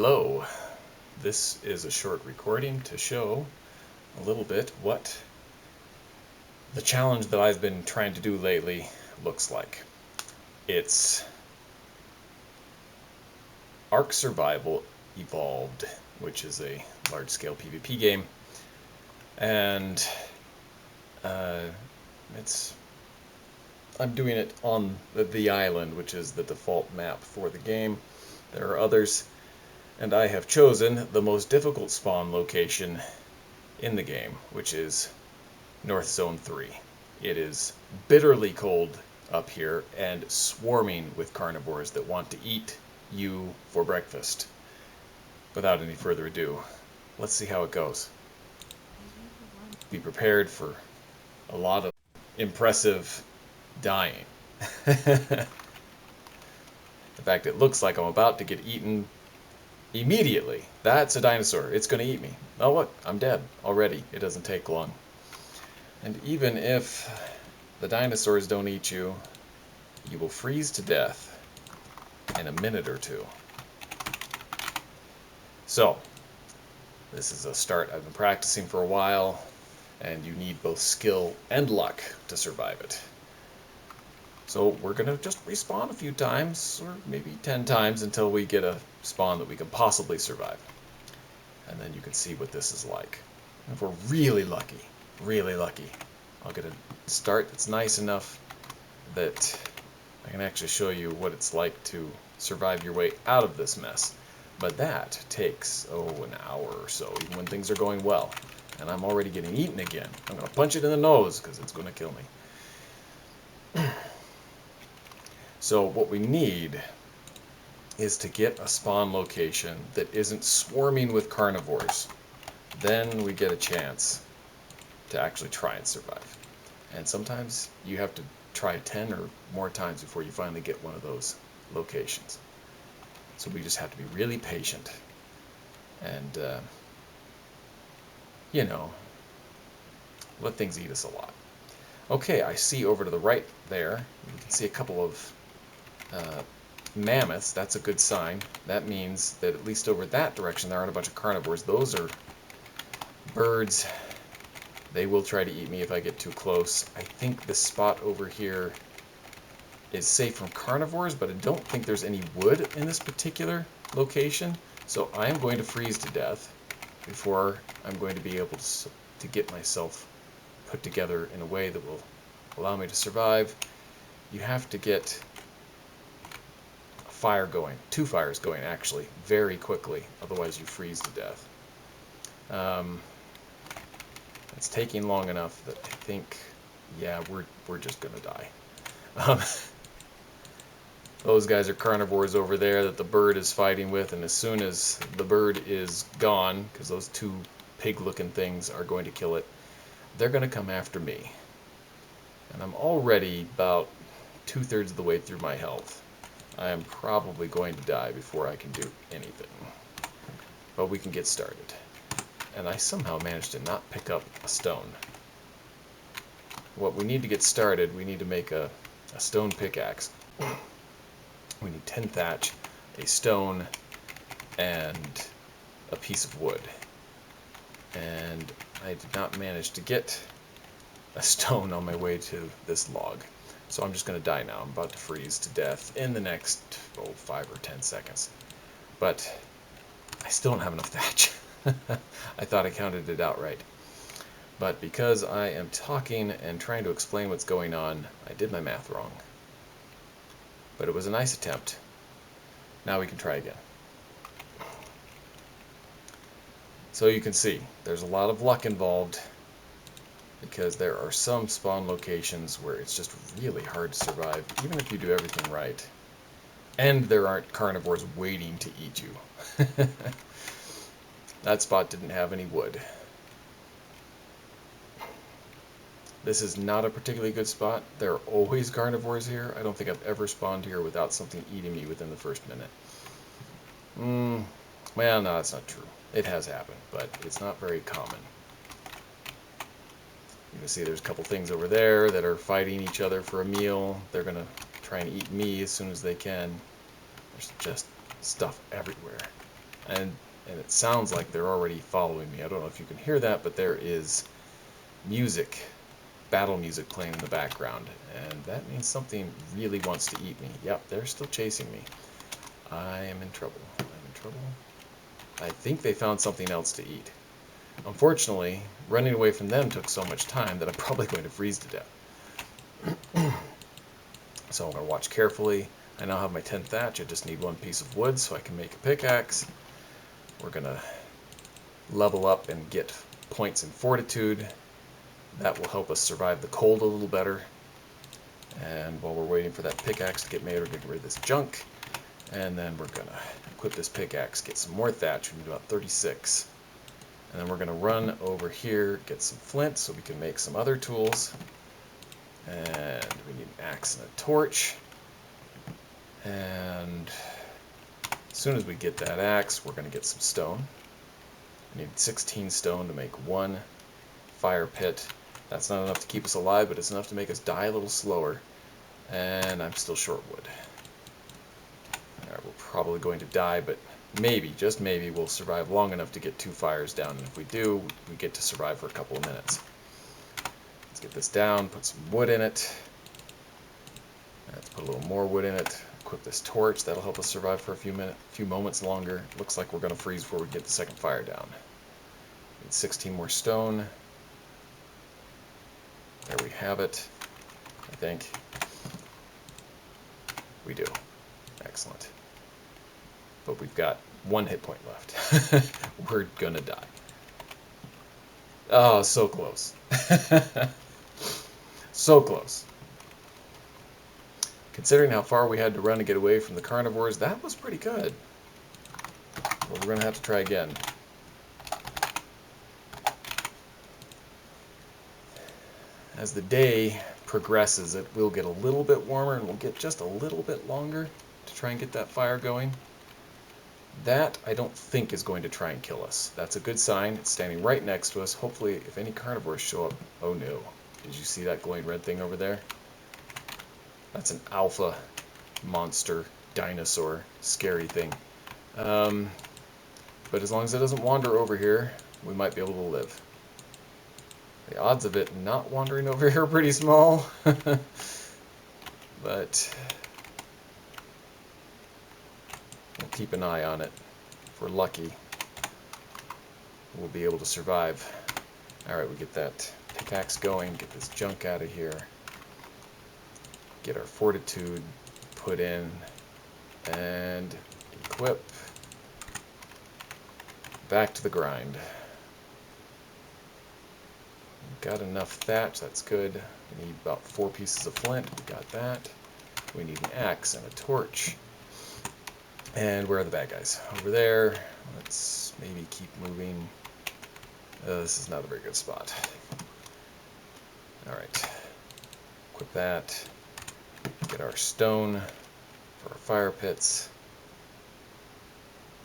Hello, this is a short recording to show a little bit what the challenge that I've been trying to do lately looks like. It's ARK Survival Evolved, which is a large-scale PvP game, and I'm doing it on the island, which is the default map for the game. There are others, and I have chosen the most difficult spawn location in the game, which is North Zone 3. It is bitterly cold up here and swarming with carnivores that want to eat you for breakfast. Without any further ado, let's see how it goes. Be prepared for a lot of impressive dying. In fact, it looks like I'm about to get eaten immediately. That's a dinosaur. It's going to eat me. Oh, look, I'm dead already. It doesn't take long. And even if the dinosaurs don't eat you, you will freeze to death in a minute or two. So, this is a start I've been practicing for a while, and you need both skill and luck to survive it. So we're going to just respawn a few times, or maybe 10 times, until we get a spawn that we can possibly survive. And then you can see what this is like. If we're really lucky, I'll get a start that's nice enough that I can actually show you what it's like to survive your way out of this mess. But that takes, an hour or so, even when things are going well. And I'm already getting eaten again. I'm going to punch it in the nose, because it's going to kill me. So what we need is to get a spawn location that isn't swarming with carnivores. Then we get a chance to actually try and survive. And sometimes you have to try 10 or more times before you finally get one of those locations. So we just have to be really patient and, let things eat us a lot. Okay, I see over to the right there, you can see a couple of mammoths. That's a good sign. That means that at least over that direction there aren't a bunch of carnivores. Those are birds. They will try to eat me if I get too close. I think this spot over here is safe from carnivores, but I don't think there's any wood in this particular location. So I am going to freeze to death before I'm going to be able to get myself put together in a way that will allow me to survive. You have to get a fire going, 2 fires going actually, very quickly, otherwise you freeze to death. It's taking long enough that I think, yeah, we're just gonna die. Those guys are carnivores over there that the bird is fighting with, and as soon as the bird is gone, because those 2 pig-looking things are going to kill it, they're going to come after me. And I'm already about 2/3 of the way through my health. I am probably going to die before I can do anything. But we can get started. And I somehow managed to not pick up a stone. What we need to get started, we need to make a stone pickaxe. We need 10 thatch, a stone, and a piece of wood. And I did not manage to get a stone on my way to this log. So I'm just going to die now. I'm about to freeze to death in the next 5 or 10 seconds. But I still don't have enough thatch. I thought I counted it out right. But because I am talking and trying to explain what's going on, I did my math wrong. But it was a nice attempt. Now we can try again. So you can see, there's a lot of luck involved, because there are some spawn locations where it's just really hard to survive, even if you do everything right. And there aren't carnivores waiting to eat you. That spot didn't have any wood. This is not a particularly good spot. There are always carnivores here. I don't think I've ever spawned here without something eating me within the first minute. Well, no, that's not true. It has happened, but it's not very common. You can see there's a couple things over there that are fighting each other for a meal. They're going to try and eat me as soon as they can. There's just stuff everywhere. And it sounds like they're already following me. I don't know if you can hear that, but there is music, battle music playing in the background. And that means something really wants to eat me. Yep, they're still chasing me. I am in trouble. I'm in trouble. I think they found something else to eat. Unfortunately, running away from them took so much time that I'm probably going to freeze to death. So I'm going to watch carefully. I now have my 10 thatch. I just need one piece of wood so I can make a pickaxe. We're going to level up and get points in fortitude. That will help us survive the cold a little better. And while we're waiting for that pickaxe to get made, we're getting rid of this junk. And then we're going to equip this pickaxe, get some more thatch. We need about 36. And then we're going to run over here, get some flint so we can make some other tools. And we need an axe and a torch. And as soon as we get that axe, we're going to get some stone. We need 16 stone to make one fire pit. That's not enough to keep us alive, but it's enough to make us die a little slower. And I'm still short wood. Alright, we're probably going to die, but maybe, just maybe, we'll survive long enough to get 2 fires down. And if we do, we get to survive for a couple of minutes. Let's get this down, put some wood in it. Let's put a little more wood in it. Equip this torch. That'll help us survive for a few moments longer. Looks like we're going to freeze before we get the second fire down. Need 16 more stone. There we have it, I think. We do. Excellent. But we've got 1 hit point left. We're gonna die. Oh, so close. So close. Considering how far we had to run to get away from the carnivores, that was pretty good. But we're gonna have to try again. As the day progresses, it will get a little bit warmer and we'll get just a little bit longer to try and get that fire going. That, I don't think, is going to try and kill us. That's a good sign. It's standing right next to us. Hopefully, if any carnivores show up... Oh no. Did you see that glowing red thing over there? That's an alpha monster, dinosaur, scary thing. But as long as it doesn't wander over here, we might be able to live. The odds of it not wandering over here are pretty small. But we'll keep an eye on it. If we're lucky, we'll be able to survive. Alright, we get that pickaxe going, get this junk out of here, get our fortitude put in, and equip. Back to the grind. Got enough thatch, that's good. We need about 4 pieces of flint, we got that. We need an axe and a torch. And where are the bad guys? Over there. Let's maybe keep moving. This is not a very good spot. Alright. Equip that. Get our stone for our fire pits.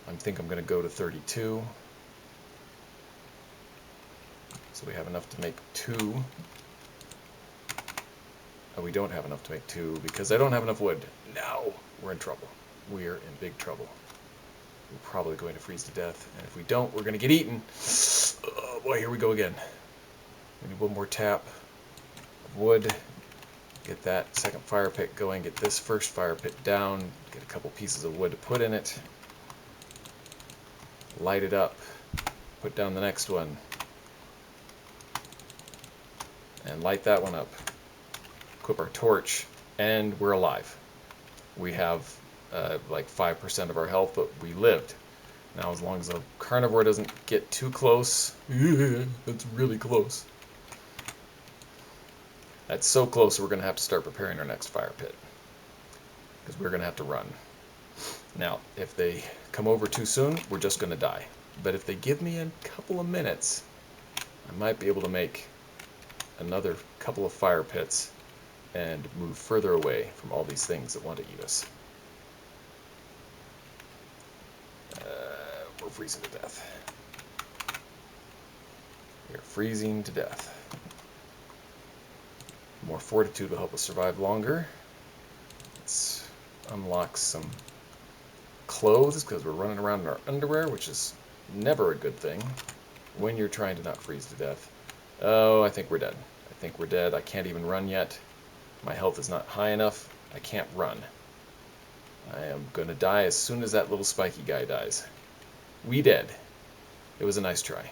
I think I'm going to go to 32. So we have enough to make 2. Oh, we don't have enough to make 2 because I don't have enough wood. No! We're in trouble. We are in big trouble. We're probably going to freeze to death. And if we don't, we're going to get eaten. Oh boy, here we go again. We need 1 more tap of wood. Get that second fire pit going. Get this first fire pit down. Get a couple pieces of wood to put in it. Light it up. Put down the next one. And light that one up. Equip our torch. And we're alive. We have like 5% of our health, but we lived. Now, as long as a carnivore doesn't get too close, that's really close. That's so close, we're going to have to start preparing our next fire pit. Because we're going to have to run. Now, if they come over too soon, we're just going to die. But if they give me a couple of minutes, I might be able to make another couple of fire pits and move further away from all these things that want to eat us. We're freezing to death. We are freezing to death. More fortitude will help us survive longer. Let's unlock some clothes because we're running around in our underwear, which is never a good thing when you're trying to not freeze to death. Oh, I think we're dead. I think we're dead. I can't even run yet. My health is not high enough. I can't run. I am going to die as soon as that little spiky guy dies. We dead. It was a nice try.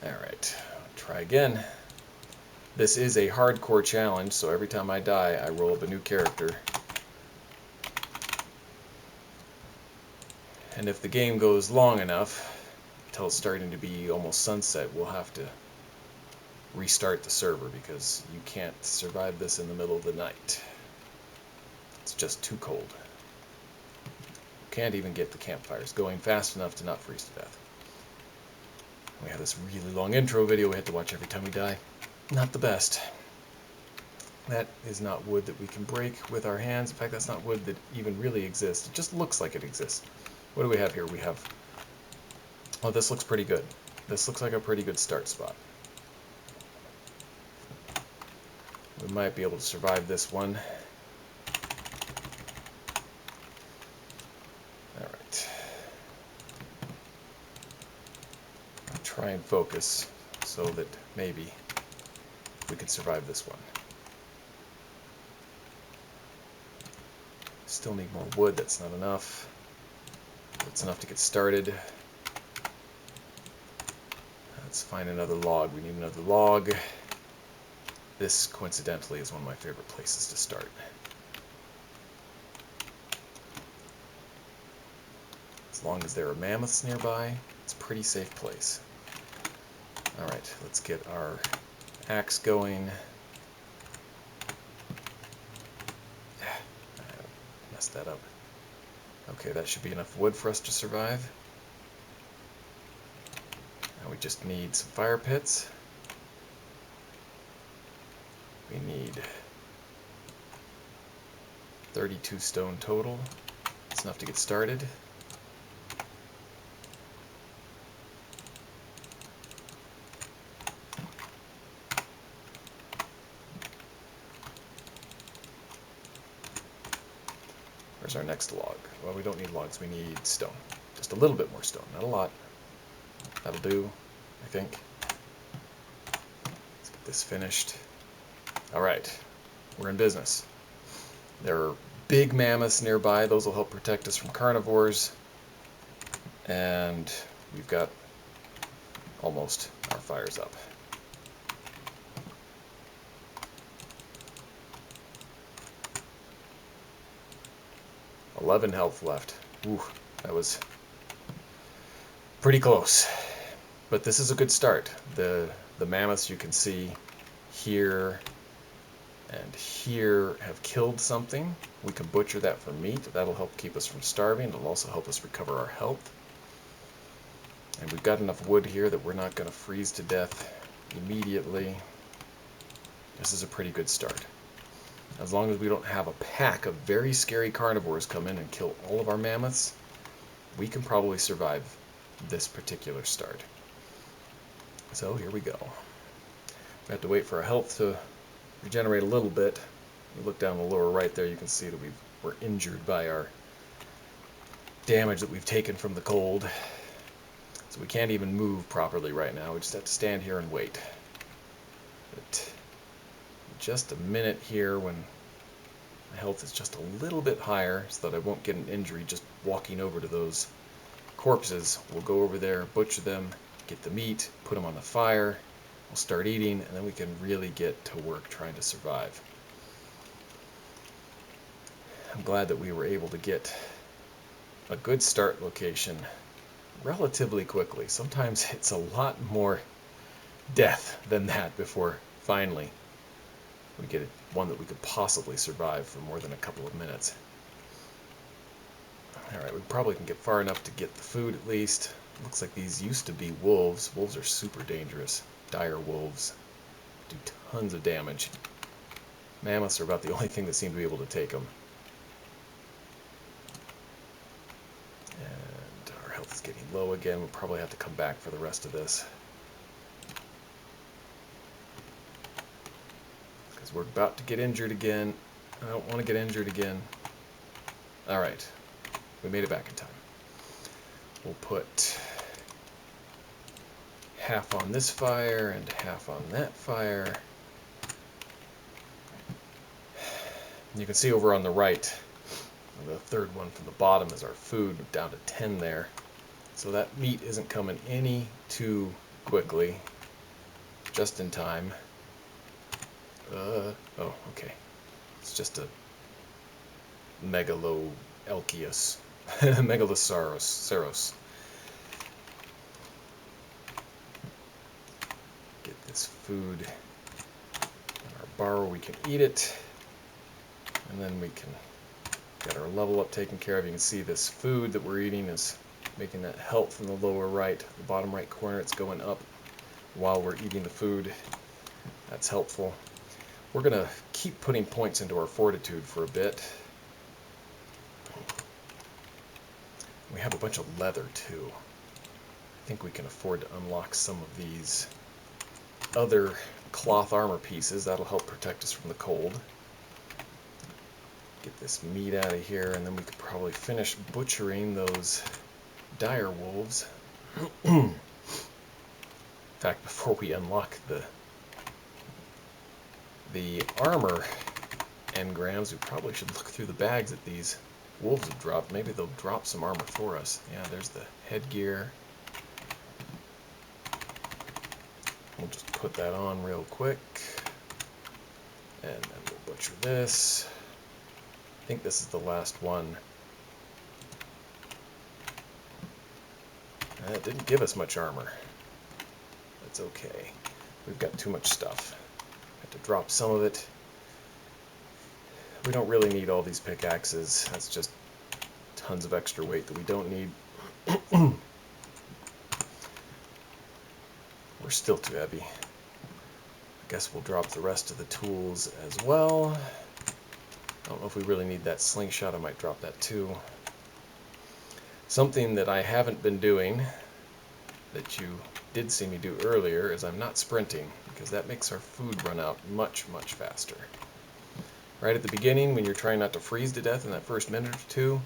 Alright, try again. This is a hardcore challenge, so every time I die, I roll up a new character. And if the game goes long enough, until it's starting to be almost sunset, we'll have to restart the server because you can't survive this in the middle of the night. It's just too cold. Can't even get the campfires going fast enough to not freeze to death. We have this really long intro video we have to watch every time we die. Not the best. That is not wood that we can break with our hands. In fact, that's not wood that even really exists. It just looks like it exists. What do we have here? We have... Oh, this looks pretty good. This looks like a pretty good start spot. We might be able to survive this one. Alright. I'll try and focus so that maybe we can survive this one. Still need more wood. That's not enough. That's enough to get started. Let's find another log. We need another log. This, coincidentally, is one of my favorite places to start. As long as there are mammoths nearby, it's a pretty safe place. Alright, let's get our axe going. I messed that up. Okay, that should be enough wood for us to survive. Now we just need some fire pits. We need 32 stone total. That's enough to get started. Where's our next log? Well, we don't need logs, we need stone. Just a little bit more stone, not a lot. That'll do, I think. Let's get this finished. Alright, we're in business. There are big mammoths nearby. Those will help protect us from carnivores. And we've got almost our fires up. $11 health left. Ooh, that was pretty close. But this is a good start. The mammoths you can see here and here have killed something. We can butcher that for meat. That'll help keep us from starving. It'll also help us recover our health. And we've got enough wood here that we're not going to freeze to death immediately. This is a pretty good start. As long as we don't have a pack of very scary carnivores come in and kill all of our mammoths, we can probably survive this particular start. So here we go. We have to wait for our health to regenerate a little bit. You look down the lower right there, you can see that we're injured by our damage that we've taken from the cold. So we can't even move properly right now. We just have to stand here and wait. But just a minute here when my health is just a little bit higher so that I won't get an injury just walking over to those corpses. We'll go over there, butcher them, get the meat, put them on the fire. We'll start eating, and then we can really get to work trying to survive. I'm glad that we were able to get a good start location relatively quickly. Sometimes it's a lot more death than that before finally we get one that we could possibly survive for more than a couple of minutes. Alright, we probably can get far enough to get the food at least. Looks like these used to be wolves. Wolves are super dangerous. Dire wolves do tons of damage. Mammoths are about the only thing that seem to be able to take them. And our health is getting low again. We'll probably have to come back for the rest of this, because because we're about to get injured again. I don't want to get injured again. Alright, we made it back in time. We'll put half on this fire and half on that fire. You can see over on the right, the third one from the bottom is our food, down to 10 there. So that meat isn't coming any too quickly, just in time. Oh, okay. It's just a Megaloelchius. Megalosaurus. Get this food in our bar where we can eat it. And then we can get our level up taken care of. You can see this food that we're eating is making that health in the lower right, the bottom right corner. It's going up while we're eating the food. That's helpful. We're going to keep putting points into our fortitude for a bit. We have a bunch of leather too. I think we can afford to unlock some of these other cloth armor pieces. That'll help protect us from the cold. Get this meat out of here, and then we could probably finish butchering those dire wolves. In fact, before we unlock the armor engrams, we probably should look through the bags that these wolves have dropped. Maybe they'll drop some armor for us. Yeah, there's the headgear. We'll just put that on real quick. And then we'll butcher this. I think this is the last one. It didn't give us much armor. That's okay. We've got too much stuff. Have to drop some of it. We don't really need all these pickaxes. That's just tons of extra weight that we don't need. We're still too heavy. I guess we'll drop the rest of the tools as well. I don't know if we really need that slingshot. I might drop that too. Something that I haven't been doing, that you did see me do earlier, is I'm not sprinting, because that makes our food run out much, much faster. Right at the beginning, when you're trying not to freeze to death in that first minute or two,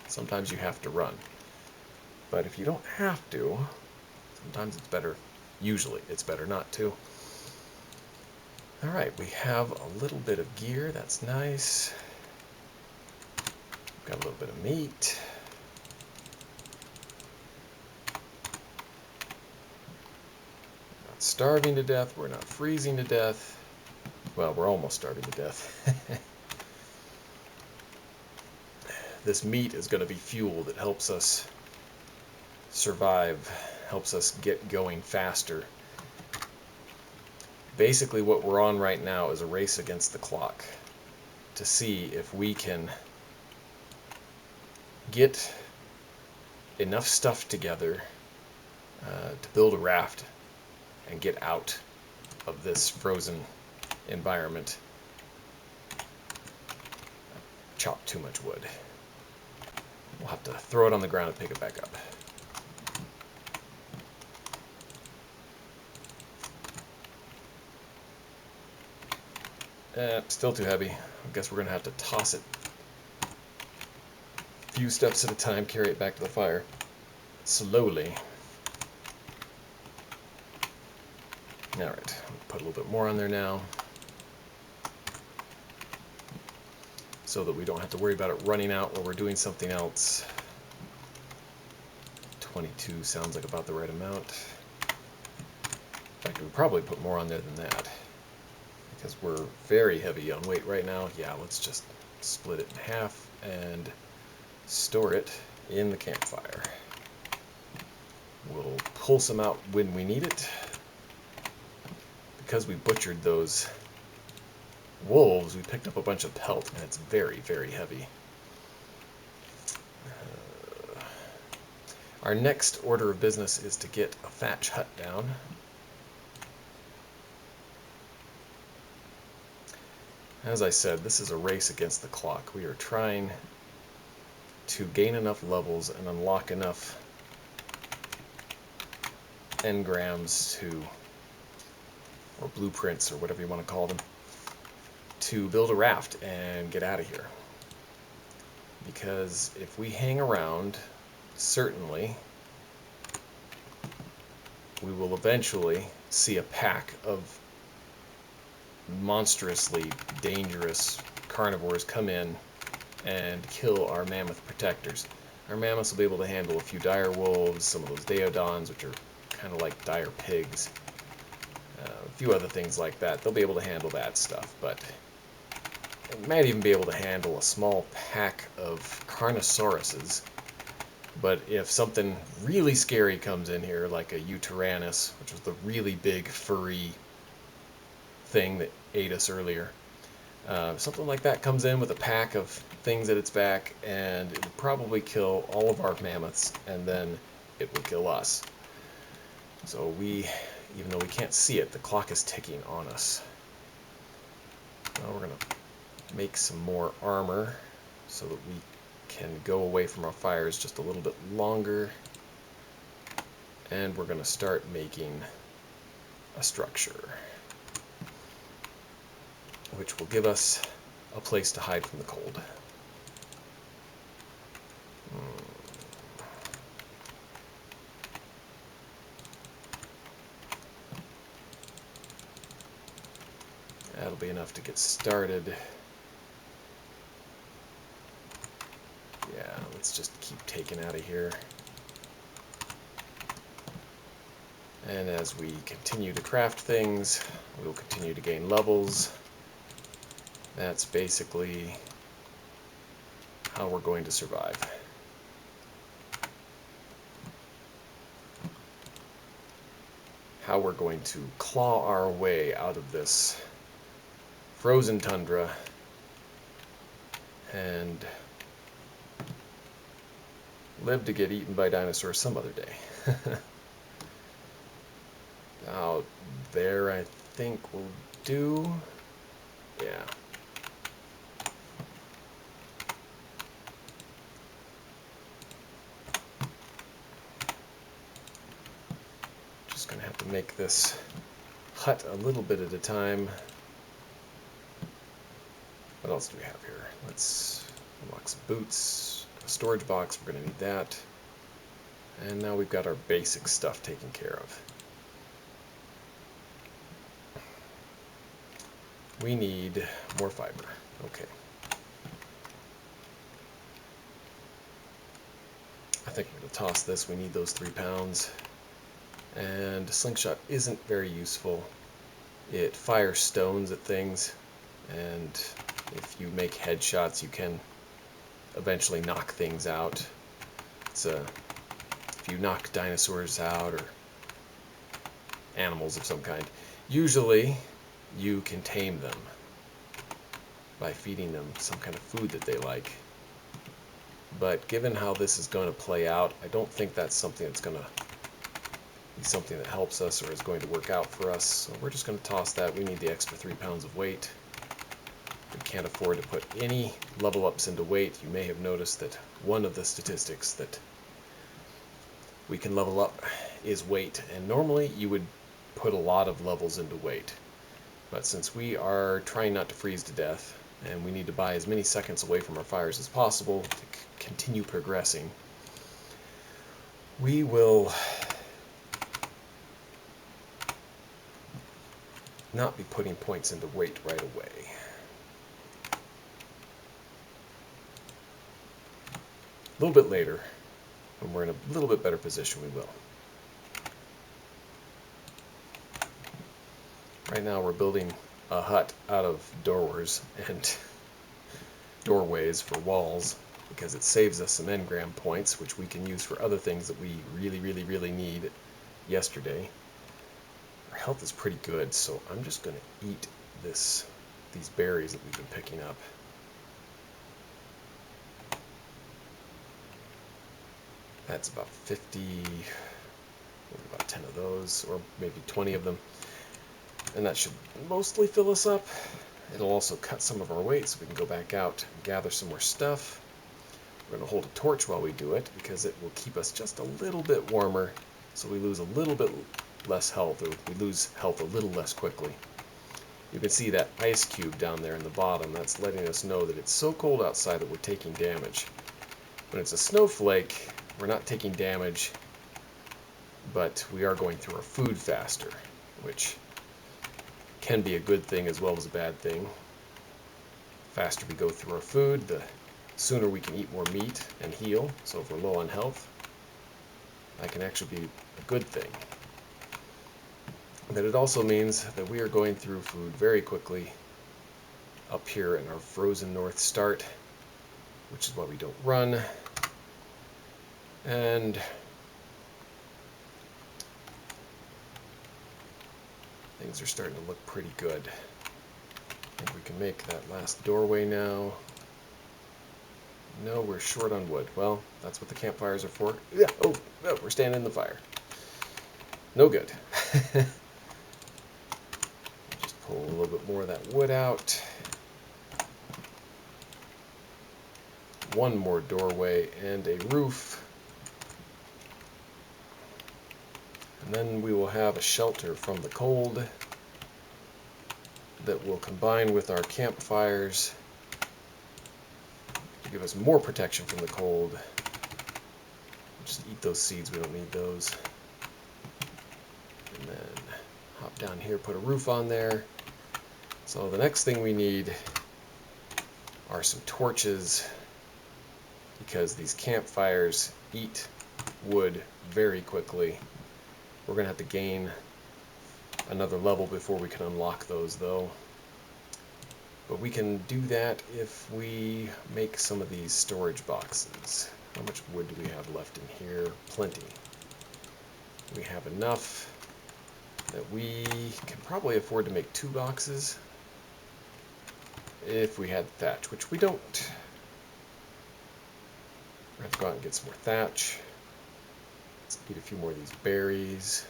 sometimes you have to run. But if you don't have to, sometimes it's better, usually it's better not to. Alright, we have a little bit of gear, that's nice. Got a little bit of meat. We're not starving to death, we're not freezing to death. Well, we're almost starving to death. This meat is going to be fuel that helps us survive, helps us get going faster. Basically what we're on right now is a race against the clock to see if we can get enough stuff together to build a raft and get out of this frozen environment. Chop too much wood. We'll have to throw it on the ground and pick it back up. Still too heavy. I guess we're going to have to toss it a few steps at a time, carry it back to the fire. Slowly. Alright, put a little bit more on there now, so that we don't have to worry about it running out while we're doing something else. 22 sounds like about the right amount. In fact, we'd probably put more on there than that, because we're very heavy on weight right now. Yeah, let's just split it in half and store it in the campfire. We'll pull some out when we need it. Because we butchered those wolves, we picked up a bunch of pelt, and it's very, very heavy. Our next order of business is to get a thatch hut down. As I said, this is a race against the clock. We are trying to gain enough levels and unlock enough engrams to, or blueprints, or whatever you want to call them, to build a raft and get out of here. Because if we hang around, certainly we will eventually see a pack of monstrously dangerous carnivores come in and kill our mammoth protectors. Our mammoths will be able to handle a few dire wolves, some of those daeodons, which are kind of like dire pigs, a few other things like that. They'll be able to handle that stuff, but they might even be able to handle a small pack of carnosauruses. But if something really scary comes in here, like a Eutyrannus, which was the really big furry thing that ate us earlier, something like that comes in with a pack of things at its back, and it will probably kill all of our mammoths, and then it will kill us. So even though we can't see it, the clock is ticking on us. Now we're going to make some more armor so that we can go away from our fires just a little bit longer. And we're going to start making a structure, which will give us a place to hide from the cold. That'll be enough to get started. Yeah, let's just keep taking out of here. And as we continue to craft things, we'll continue to gain levels. That's basically how we're going to survive. How we're going to claw our way out of this frozen tundra and live to get eaten by dinosaurs some other day. Out there, I think will do. Yeah. Just gonna have to make this hut a little bit at a time. What else do we have here? Let's unlock some boots, a storage box, we're going to need that. And now we've got our basic stuff taken care of. We need more fiber. Okay. I think we're going to toss this. We need those 3 pounds. And a slingshot isn't very useful. It fires stones at things, and if you make headshots, you can eventually knock things out. If you knock dinosaurs out or animals of some kind, usually you can tame them by feeding them some kind of food that they like. But given how this is going to play out, I don't think that's something that's going to be something that helps us or is going to work out for us. So we're just going to toss that. We need the extra 3 pounds of weight. We can't afford to put any level ups into weight. You may have noticed that one of the statistics that we can level up is weight, and normally you would put a lot of levels into weight. But since we are trying not to freeze to death, and we need to buy as many seconds away from our fires as possible to continue progressing, we will not be putting points into weight right away. A little bit later, when we're in a little bit better position, we will. Right now we're building a hut out of doors and doorways for walls because it saves us some engram points, which we can use for other things that we really need yesterday. Our health is pretty good, so I'm just going to eat these berries that we've been picking up. That's about 50, maybe about 10 of those, or maybe 20 of them. And that should mostly fill us up. It'll also cut some of our weight so we can go back out and gather some more stuff. We're going to hold a torch while we do it because it will keep us just a little bit warmer, so we lose a little bit less health, or we lose health a little less quickly. You can see that ice cube down there in the bottom. That's letting us know that it's so cold outside that we're taking damage. When it's a snowflake, we're not taking damage, but we are going through our food faster, which can be a good thing as well as a bad thing. The faster we go through our food, the sooner we can eat more meat and heal. So if we're low on health, that can actually be a good thing. But it also means that we are going through food very quickly up here in our frozen north start, which is why we don't run. And things are starting to look pretty good. I think we can make that last doorway now. No, we're short on wood. Well, that's what the campfires are for. Yeah. Oh, no, we're standing in the fire. No good. Just pull a little bit more of that wood out. One more doorway and a roof. And then we will have a shelter from the cold that will combine with our campfires to give us more protection from the cold. Just eat those seeds, we don't need those. And then hop down here, put a roof on there. So the next thing we need are some torches, because these campfires eat wood very quickly. We're going to have to gain another level before we can unlock those, though. But we can do that if we make some of these storage boxes. How much wood do we have left in here? Plenty. We have enough that we can probably afford to make 2 boxes if we had thatch, which we don't. We're going to have to go out and get some more thatch. Let's eat a few more of these berries.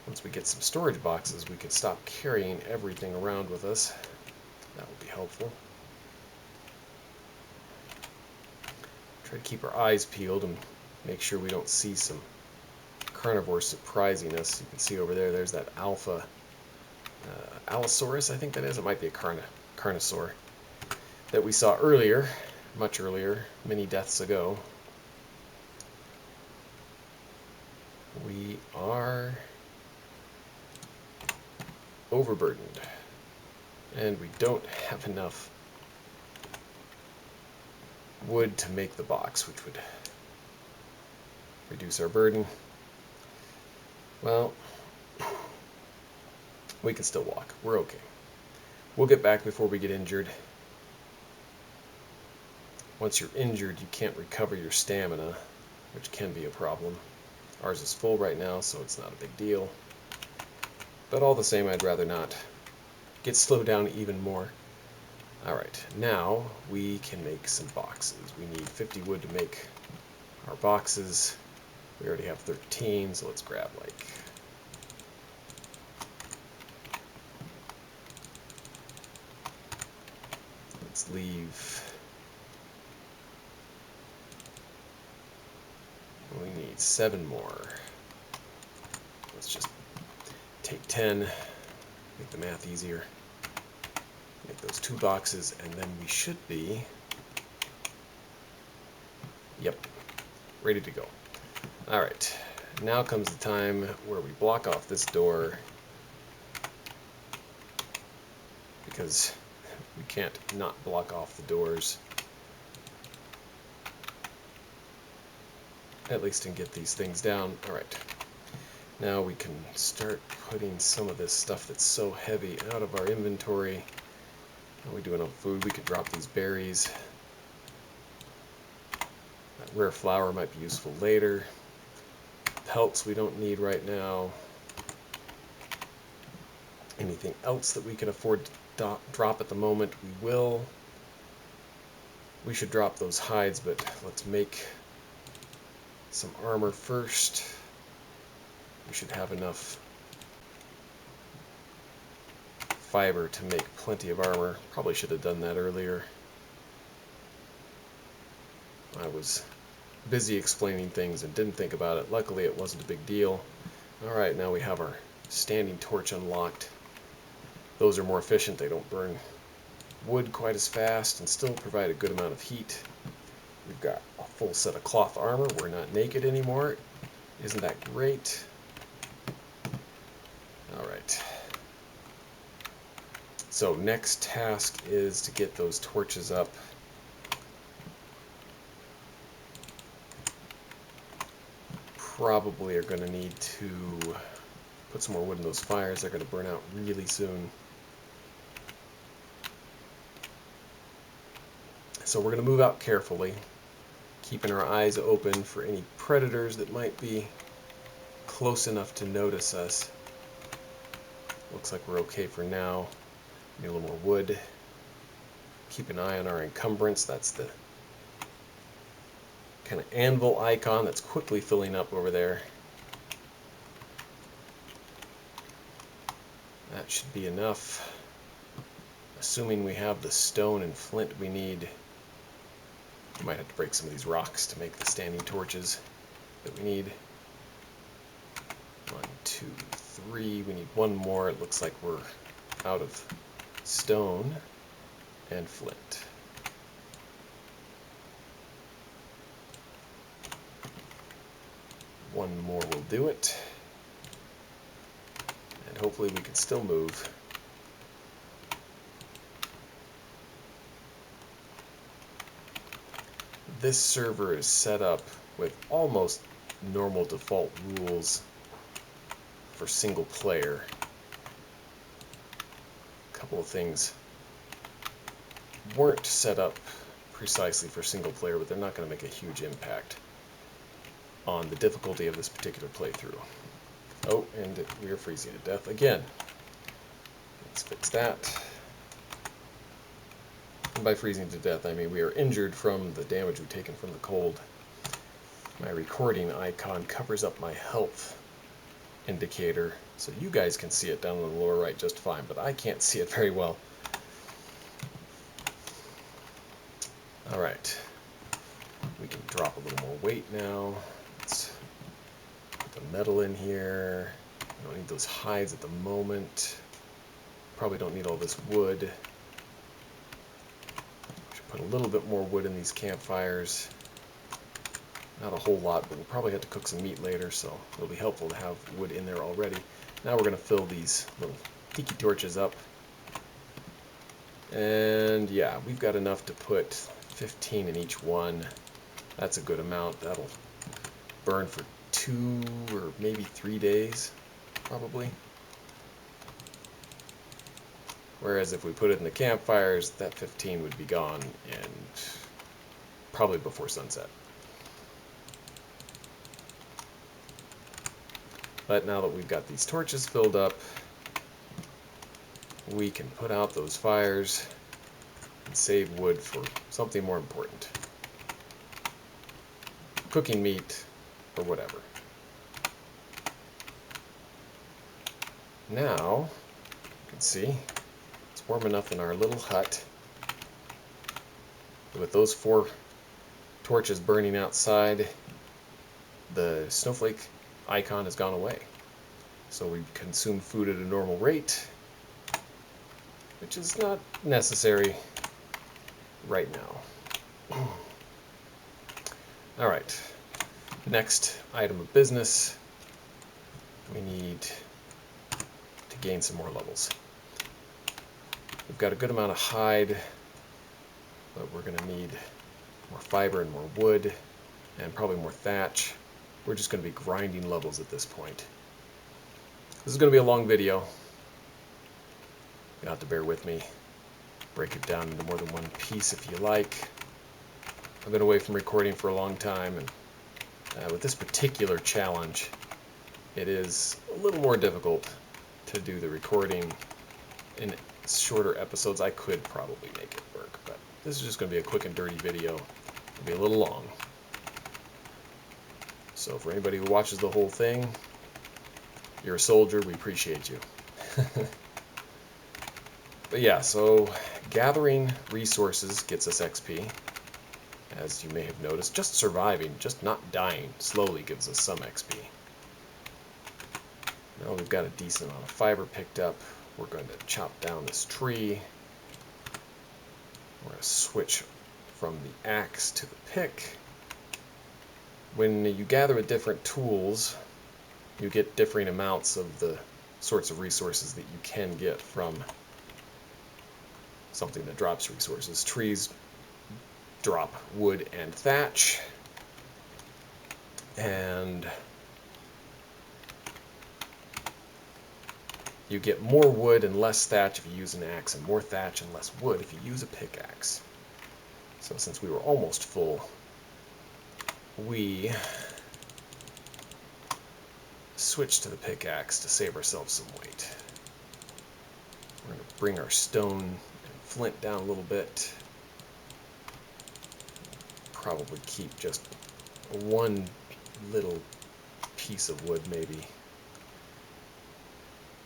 Once we get some storage boxes, we can stop carrying everything around with us. That will be helpful. Try to keep our eyes peeled and make sure we don't see some carnivores surprising us. You can see over there, there's that alpha Allosaurus, I think that is. It might be a carnosaur that we saw earlier, much earlier, many deaths ago. We are overburdened, and we don't have enough wood to make the box, which would reduce our burden. Well, we can still walk. We're okay. We'll get back before we get injured. Once you're injured, you can't recover your stamina, which can be a problem. Ours is full right now, so it's not a big deal. But all the same, I'd rather not get slowed down even more. Alright, now we can make some boxes. We need 50 wood to make our boxes. We already have 13, so let's grab like... Let's leave... We need 7 more. Let's just take 10, make the math easier. Make those 2 boxes, and then we should be, yep, ready to go. Alright, now comes the time where we block off this door, because we can't not block off the doors. At least and get these things down. Alright, now we can start putting some of this stuff that's so heavy out of our inventory. How are we doing on food? We could drop these berries. That rare flour might be useful later. Pelts we don't need right now. Anything else that we can afford to drop at the moment, we will. We should drop those hides, but let's make some armor first. We should have enough fiber to make plenty of armor. Probably should have done that earlier. I was busy explaining things and didn't think about it. Luckily it wasn't a big deal. Alright, now we have our standing torch unlocked. Those are more efficient. They don't burn wood quite as fast and still provide a good amount of heat. We've got a full set of cloth armor. We're not naked anymore. Isn't that great? Alright. So next task is to get those torches up. Probably are going to need to put some more wood in those fires. They're going to burn out really soon. So we're going to move out carefully, keeping our eyes open for any predators that might be close enough to notice us. Looks like we're okay for now. Need a little more wood. Keep an eye on our encumbrance. That's the kind of anvil icon that's quickly filling up over there. That should be enough. Assuming we have the stone and flint we need. We might have to break some of these rocks to make the standing torches that we need. 1, 2, 3. We need one more. It looks like we're out of stone and flint. One more will do it. And hopefully we can still move. This server is set up with almost normal default rules for single player. A couple of things weren't set up precisely for single player, but they're not going to make a huge impact on the difficulty of this particular playthrough. Oh, and we are freezing to death again. Let's fix that. And by freezing to death, I mean we are injured from the damage we've taken from the cold. My recording icon covers up my health indicator, so you guys can see it down in the lower right just fine, but I can't see it very well. Alright, we can drop a little more weight now. Let's put the metal in here. We don't need those hides at the moment. Probably don't need all this wood. Should put a little bit more wood in these campfires. Not a whole lot, but we'll probably have to cook some meat later, so it'll be helpful to have wood in there already. Now we're going to fill these little tiki torches up. And yeah, we've got enough to put 15 in each one. That's a good amount. That'll burn for 2 or maybe 3 days, probably. Whereas if we put it in the campfires, that 15 would be gone and probably before sunset. But now that we've got these torches filled up, we can put out those fires and save wood for something more important. Cooking meat or whatever. Now, you can see, it's warm enough in our little hut. With those 4 torches burning outside, the snowflake icon has gone away. So we consume food at a normal rate, which is not necessary right now. Alright, next item of business, we need to gain some more levels. We've got a good amount of hide, but we're going to need more fiber and more wood, and probably more thatch. We're just going to be grinding levels at this point. This is going to be a long video. You'll have to bear with me. Break it down into more than one piece if you like. I've been away from recording for a long time, and with this particular challenge, it is a little more difficult to do the recording in shorter episodes. I could probably make it work, but this is just going to be a quick and dirty video. It'll be a little long. So for anybody who watches the whole thing, you're a soldier, we appreciate you. But yeah, so gathering resources gets us XP, as you may have noticed. Just surviving, just not dying, slowly gives us some XP. Now we've got a decent amount of fiber picked up. We're going to chop down this tree. We're going to switch from the axe to the pick. When you gather with different tools, you get differing amounts of the sorts of resources that you can get from something that drops resources. Trees drop wood and thatch, and you get more wood and less thatch if you use an axe, and more thatch and less wood if you use a pickaxe. So since we were almost full, we switched to the pickaxe to save ourselves some weight. We're going to bring our stone and flint down a little bit. Probably keep just one little piece of wood, maybe.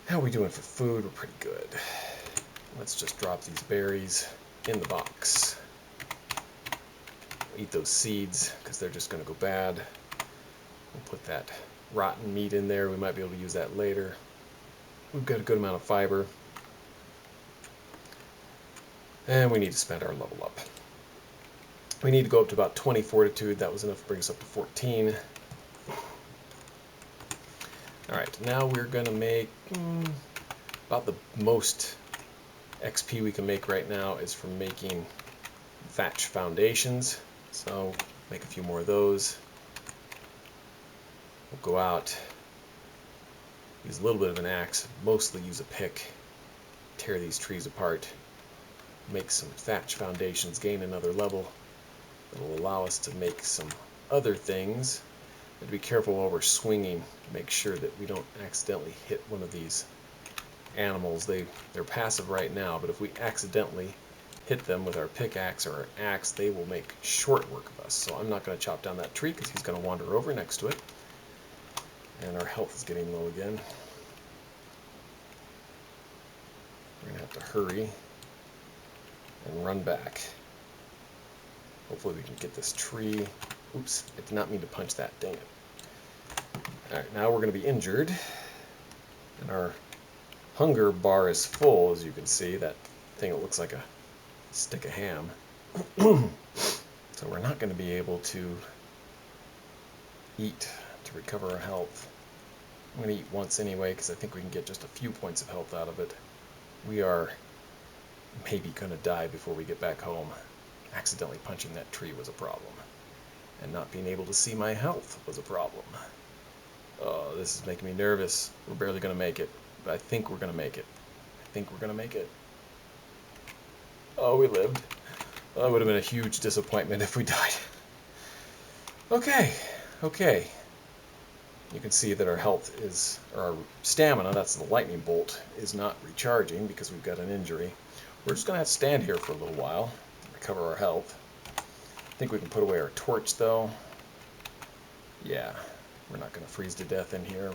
How are we doing for food? We're pretty good. Let's just drop these berries in the box. Eat those seeds, because they're just going to go bad. We'll put that rotten meat in there. We might be able to use that later. We've got a good amount of fiber. And we need to spend our level up. We need to go up to about 20 fortitude. That was enough to bring us up to 14. Alright, now we're going to make about the most XP we can make right now is from making thatch foundations. So make a few more of those. We'll go out, use a little bit of an axe, mostly use a pick, tear these trees apart, make some thatch foundations, gain another level. It'll allow us to make some other things. But be careful while we're swinging to make sure that we don't accidentally hit one of these animals. They're passive right now, but if we accidentally hit them with our pickaxe or our axe, they will make short work of us. So I'm not going to chop down that tree because he's going to wander over next to it. And our health is getting low again. We're going to have to hurry and run back. Hopefully we can get this tree. Oops, I did not mean to punch that, dang it. Alright, now we're going to be injured. And our hunger bar is full, as you can see. That thing that looks like a stick of ham. So we're not going to be able to eat to recover our health. I'm going to eat once anyway, because I think we can get just a few points of health out of it. We are maybe going to die before we get back home. Accidentally punching that tree was a problem. And not being able to see my health was a problem. Oh, this is making me nervous. We're barely going to make it. But I think we're going to make it. I think we're going to make it. Oh, we lived. Well, that would have been a huge disappointment if we died. Okay. Okay. You can see that our health is, or our stamina, that's the lightning bolt, is not recharging because we've got an injury. We're just going to have to stand here for a little while to recover our health. I think we can put away our torch, though. Yeah, we're not going to freeze to death in here.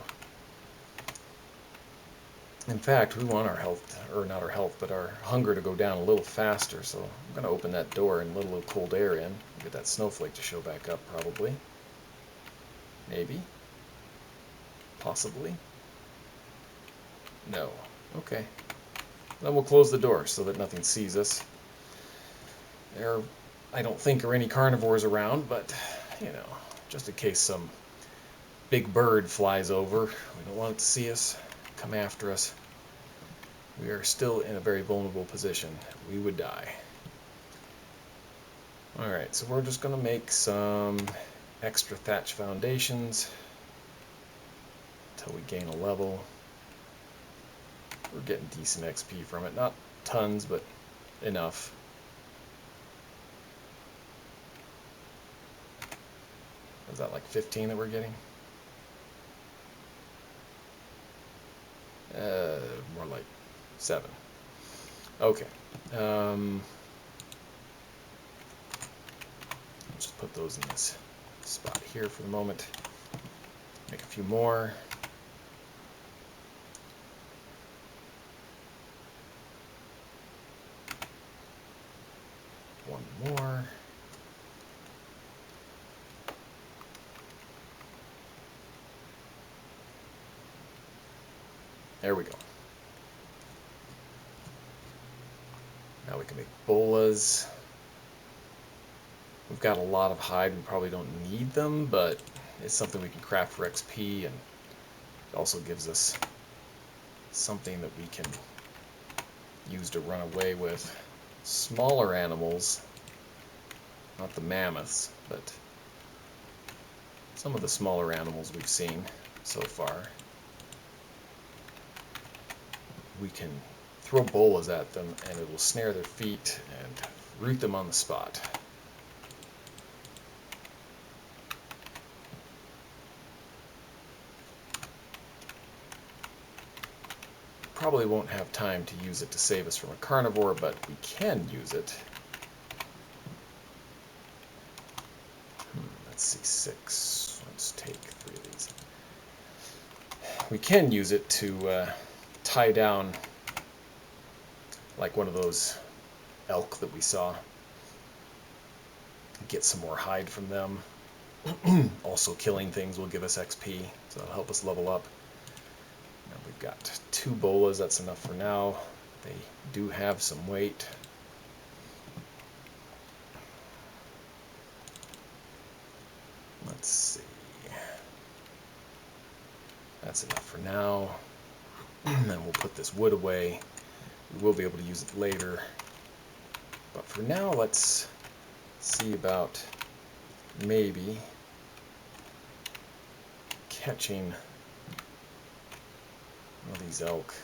In fact, we want our health, or not our health, but our hunger to go down a little faster, so I'm going to open that door and let a little cold air in. Get that snowflake to show back up, probably. Maybe. Possibly. No. Okay. Then we'll close the door so that nothing sees us. There, I don't think, are any carnivores around, but, you know, just in case some big bird flies over, we don't want it to see us, come after us. We are still in a very vulnerable position. We would die. Alright, so we're just going to make some extra thatch foundations until we gain a level. We're getting decent XP from it. Not tons, but enough. Was that like 15 that we're getting? More like 7. Okay. Just put those in this spot here for the moment. Make a few more. One more. There we go. Now we can make bolas. We've got a lot of hide. We probably don't need them, but it's something we can craft for XP, and it also gives us something that we can use to run away with. Smaller animals, not the mammoths, but some of the smaller animals we've seen so far. We can throw bolas at them and it will snare their feet and root them on the spot. Probably won't have time to use it to save us from a carnivore, but we can use it. Let's see, 6. Let's take 3 of these. We can use it to tie down like one of those elk that we saw. Get some more hide from them. Also, killing things will give us XP, so it'll help us level up. Now we've got 2 bolas, that's enough for now. They do have some weight. Let's see. That's enough for now. Then we'll put this wood away. We will be able to use it later. But for now, let's see about maybe catching one of these elk.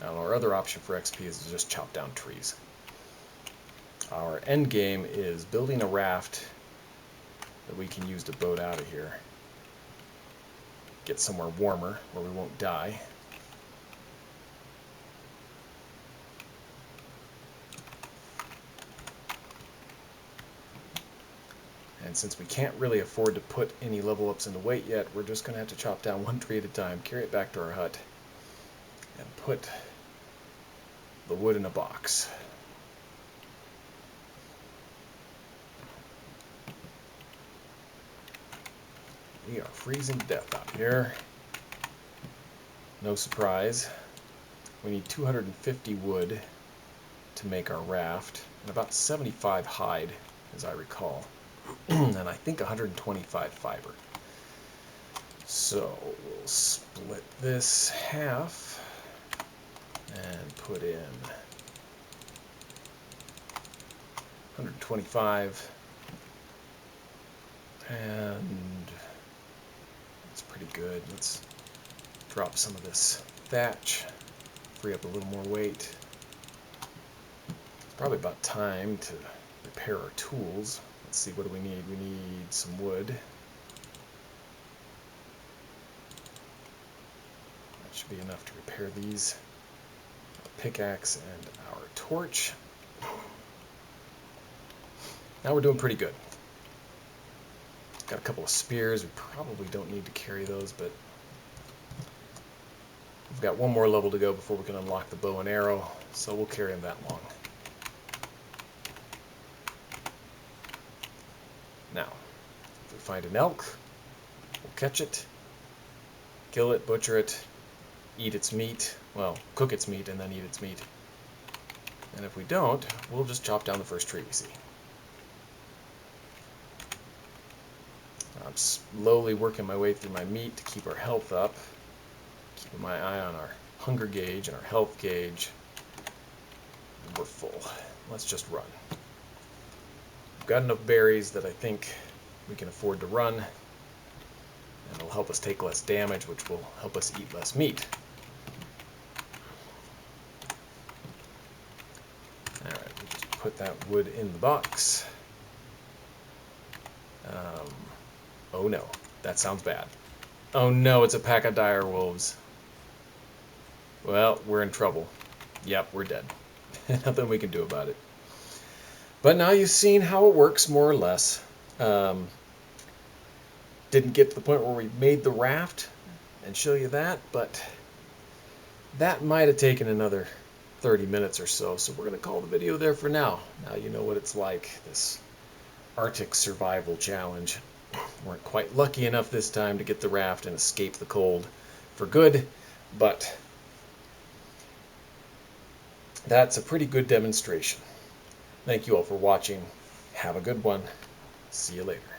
Now, our other option for XP is to just chop down trees. Our end game is building a raft that we can use to boat out of here. Get somewhere warmer where we won't die. And since we can't really afford to put any level ups into weight yet, we're just going to have to chop down 1 tree at a time, carry it back to our hut, and put the wood in a box. We are freezing to death out here. No surprise. We need 250 wood to make our raft, and about 75 hide, as I recall. And I think 125 fiber. So we'll split this half and put in 125, and that's pretty good. Let's drop some of this thatch, free up a little more weight. It's probably about time to repair our tools. Let's see, what do we need? We need some wood. That should be enough to repair these. Our pickaxe and our torch. Now we're doing pretty good. Got a couple of spears. We probably don't need to carry those, but we've got 1 more level to go before we can unlock the bow and arrow, so we'll carry them that long. Now, if we find an elk, we'll catch it, kill it, butcher it, eat its meat, well, cook its meat and then eat its meat. And if we don't, we'll just chop down the first tree we see. I'm slowly working my way through my meat to keep our health up, keeping my eye on our hunger gauge and our health gauge. And we're full. Let's just run. We've got enough berries that I think we can afford to run, and it'll help us take less damage, which will help us eat less meat. Alright, we'll just put that wood in the box. Oh no, that sounds bad. Oh no, it's a pack of dire wolves. Well, we're in trouble. Yep, we're dead. Nothing we can do about it. But now you've seen how it works, more or less. Didn't get to the point where we made the raft and show you that, but that might have taken another 30 minutes or so. So we're going to call the video there for now. Now you know what it's like, this Arctic survival challenge. Weren't quite lucky enough this time to get the raft and escape the cold for good, but That's a pretty good demonstration. Thank you all for watching. Have a good one. See you later.